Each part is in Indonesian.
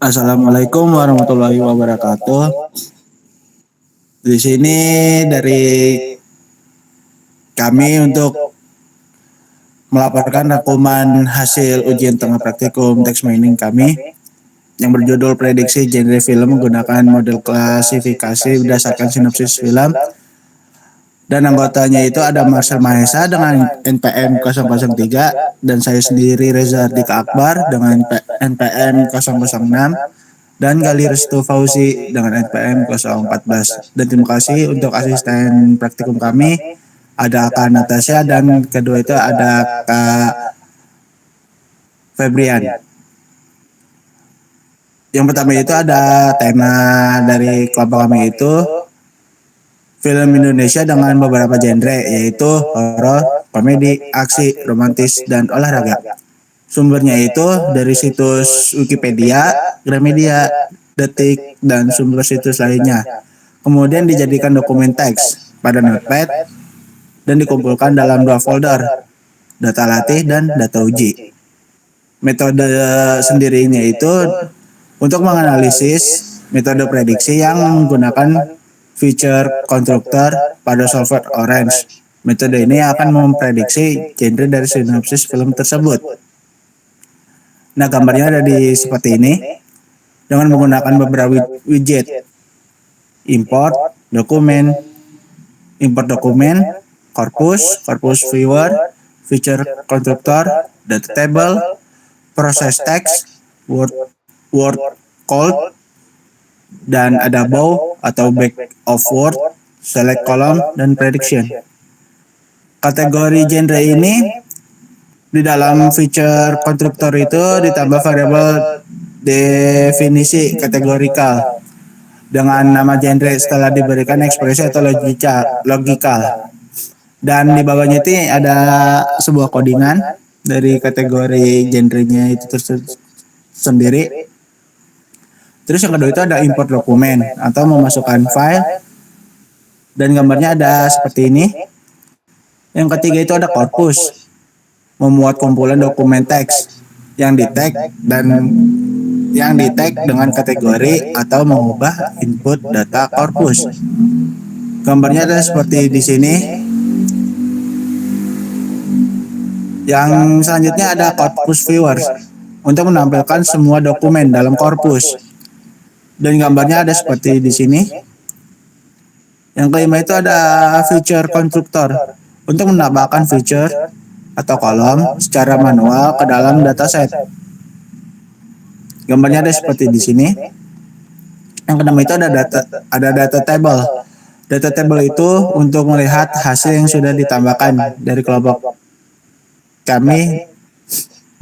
Assalamualaikum warahmatullahi wabarakatuh. Di sini dari kami untuk melaporkan rangkuman hasil ujian tengah praktikum text mining kami yang berjudul prediksi genre film menggunakan model klasifikasi berdasarkan sinopsis film, dan anggotanya itu ada Marcel Mahesa dengan NPM 003 dan saya sendiri Reza Ardika Akbar dengan NPM 006 dan Gali Restu Fauzi dengan NPM 014. Dan terima kasih untuk asisten praktikum kami, ada Kak Natasha, dan kedua itu ada Kak Febrian. Yang pertama itu ada tema dari kelompok kami itu film Indonesia dengan beberapa genre, yaitu horor, komedi, aksi, romantis, dan olahraga. Sumbernya itu dari situs Wikipedia, Gramedia, Detik, dan sumber situs lainnya. Kemudian dijadikan dokumen teks pada Notepad dan dikumpulkan dalam dua folder, data latih dan data uji. Metode sendirinya itu untuk menganalisis metode prediksi yang menggunakan feature konstruktor pada software Orange. Metode ini akan memprediksi genre dari sinopsis film tersebut. Nah, gambarnya ada di seperti ini dengan menggunakan beberapa widget: import dokumen, corpus viewer, feature constructor, data table, process text, word code, dan ada bow atau back of word, select column, dan prediction. Kategori genre ini di dalam feature konstruktor itu ditambah variabel definisi kategorikal dengan nama genre setelah diberikan ekspresi atau logikal. Dan di bawahnya itu ada sebuah codingan dari kategori genrenya itu sendiri. Terus yang kedua itu ada import dokumen atau memasukkan file, dan gambarnya ada seperti ini. Yang ketiga itu ada corpus, memuat kumpulan dokumen teks yang di-tag dengan kategori atau mengubah input data corpus. Gambarnya ada seperti di sini. Yang selanjutnya ada corpus viewer untuk menampilkan semua dokumen dalam corpus. Dan gambarnya ada seperti di sini. Yang kelima itu ada feature konstruktor untuk menambahkan feature atau kolom secara manual ke dalam dataset. Gambarnya ada seperti di sini. Yang keenam itu ada data table. Data table itu untuk melihat hasil yang sudah ditambahkan dari kelompok kami,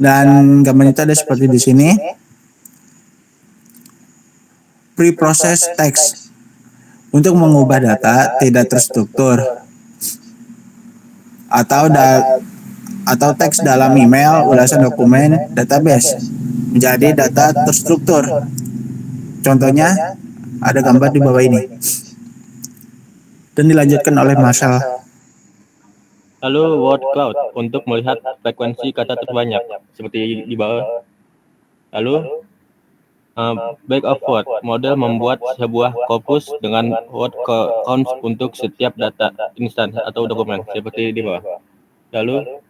dan gambarnya itu ada seperti di sini. Pre-process text untuk mengubah data tidak terstruktur atau teks dalam email, ulasan dokumen, database menjadi data terstruktur. Contohnya ada gambar di bawah ini. Dan dilanjutkan oleh Marshall. Lalu word cloud untuk melihat frekuensi kata terbanyak seperti di bawah. Lalu back of word model membuat sebuah corpus dengan word count untuk setiap data instansi atau dokumen seperti di bawah. Lalu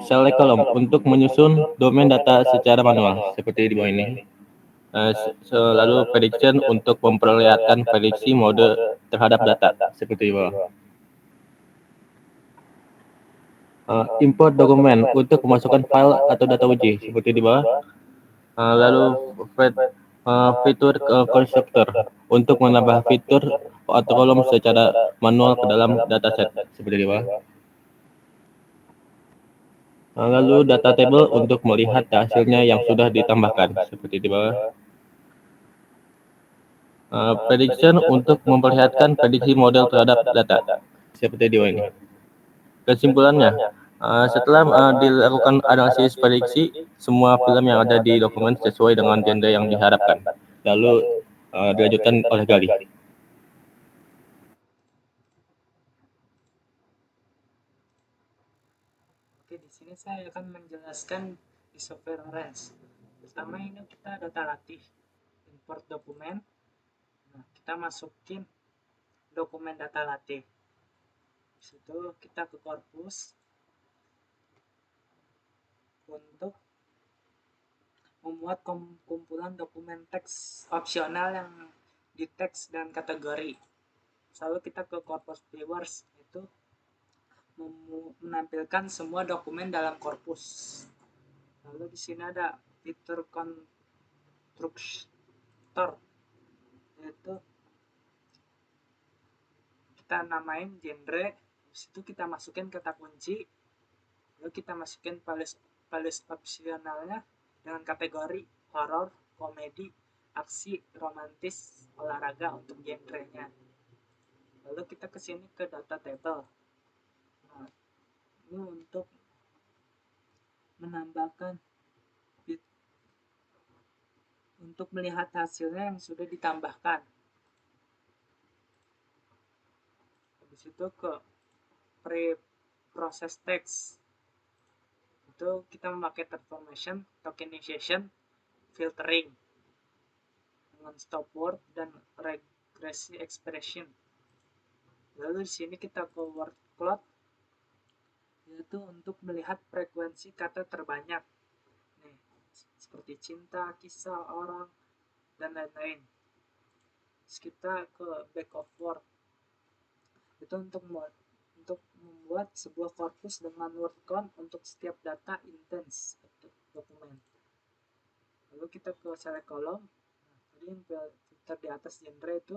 select column untuk menyusun domain data secara manual seperti di bawah ini. Lalu prediction untuk memperlihatkan prediksi mode terhadap data seperti di bawah. Import dokumen untuk memasukkan file atau data uji seperti di bawah. Lalu fitur konstruktor untuk menambah fitur atau kolom secara manual ke dalam dataset seperti di bawah. Lalu data table untuk melihat hasilnya yang sudah ditambahkan seperti di bawah. Prediction untuk memperlihatkan prediksi model terhadap data seperti di bawah ini. Kesimpulannya, setelah dilakukan analisis prediksi, semua film yang ada di dokumen sesuai dengan genre yang diharapkan. Lalu dilanjutkan oleh Gali. Oke, di sini saya akan menjelaskan di software Orange. Pertama ini kita data latih, import dokumen. Nah, kita masukin dokumen data latih. Di situ kita ke korpus untuk membuat kumpulan dokumen teks opsional yang di teks dan kategori. Lalu kita ke corpus viewers, itu menampilkan semua dokumen dalam korpus. Lalu di sini ada fitur konstruktor, yaitu kita namain genre, habis itu kita masukin kata kunci, lalu kita masukin playlist opsionalnya dengan kategori horror, komedi, aksi, romantis, olahraga untuk genrenya. Lalu kita kesini ke data table. Nah, ini untuk menambahkan untuk melihat hasilnya yang sudah ditambahkan. Habis itu ke pre-process text. Itu kita memakai transformation, tokenization, filtering dengan stop word dan regresi expression. Lalu di sini kita ke word cloud, yaitu untuk melihat frekuensi kata terbanyak. Nih, seperti cinta, kisah, orang, dan lain-lain. Terus kita ke back of word. Itu untuk membuat sebuah korpus dengan word count untuk setiap data intens dokumen. Lalu kita ke select column. Nah, tadi yang filter di atas genre itu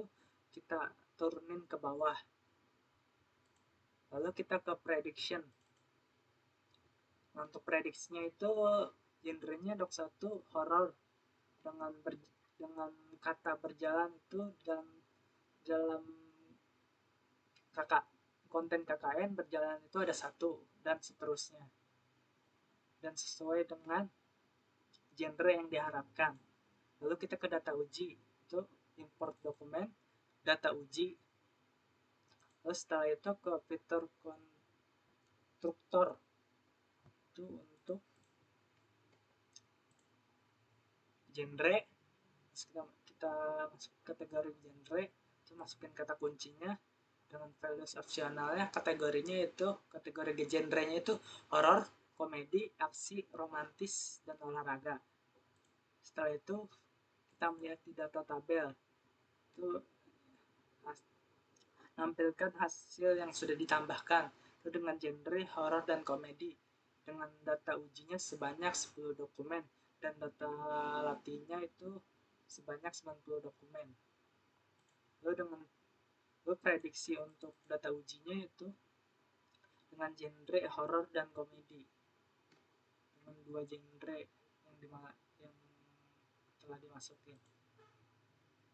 kita turunin ke bawah. Lalu kita ke prediction. Nah, untuk prediksinya itu genrenya Doc1 horror dengan kata berjalan itu dalam konten KKN berjalan itu ada 1 dan seterusnya, dan sesuai dengan genre yang diharapkan. Lalu kita ke data uji, itu import dokumen, data uji. Lalu setelah itu ke fitur konstruktor, itu untuk genre. Kita masuk kategori genre, itu masukin kata kuncinya dengan values opsionalnya. Kategorinya itu kategori genrenya itu horror, komedi, aksi, romantis, dan olahraga. Setelah itu kita melihat di data tabel, itu menampilkan hasil yang sudah ditambahkan itu dengan genre horror dan komedi, dengan data ujinya sebanyak 10 dokumen dan data latihnya itu sebanyak 90 dokumen. Lalu prediksi untuk data ujinya itu dengan genre horror dan komedi, dengan 2 genre yang telah dimasukin.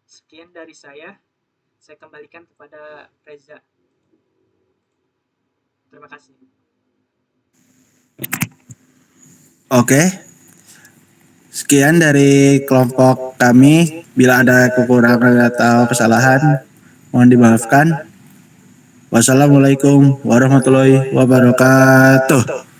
Sekian dari saya kembalikan kepada Reza. Terima kasih. Oke. Sekian dari kelompok kami. Bila ada kekurangan atau kesalahan, mohon dimaafkan. Wassalamualaikum warahmatullahi wabarakatuh.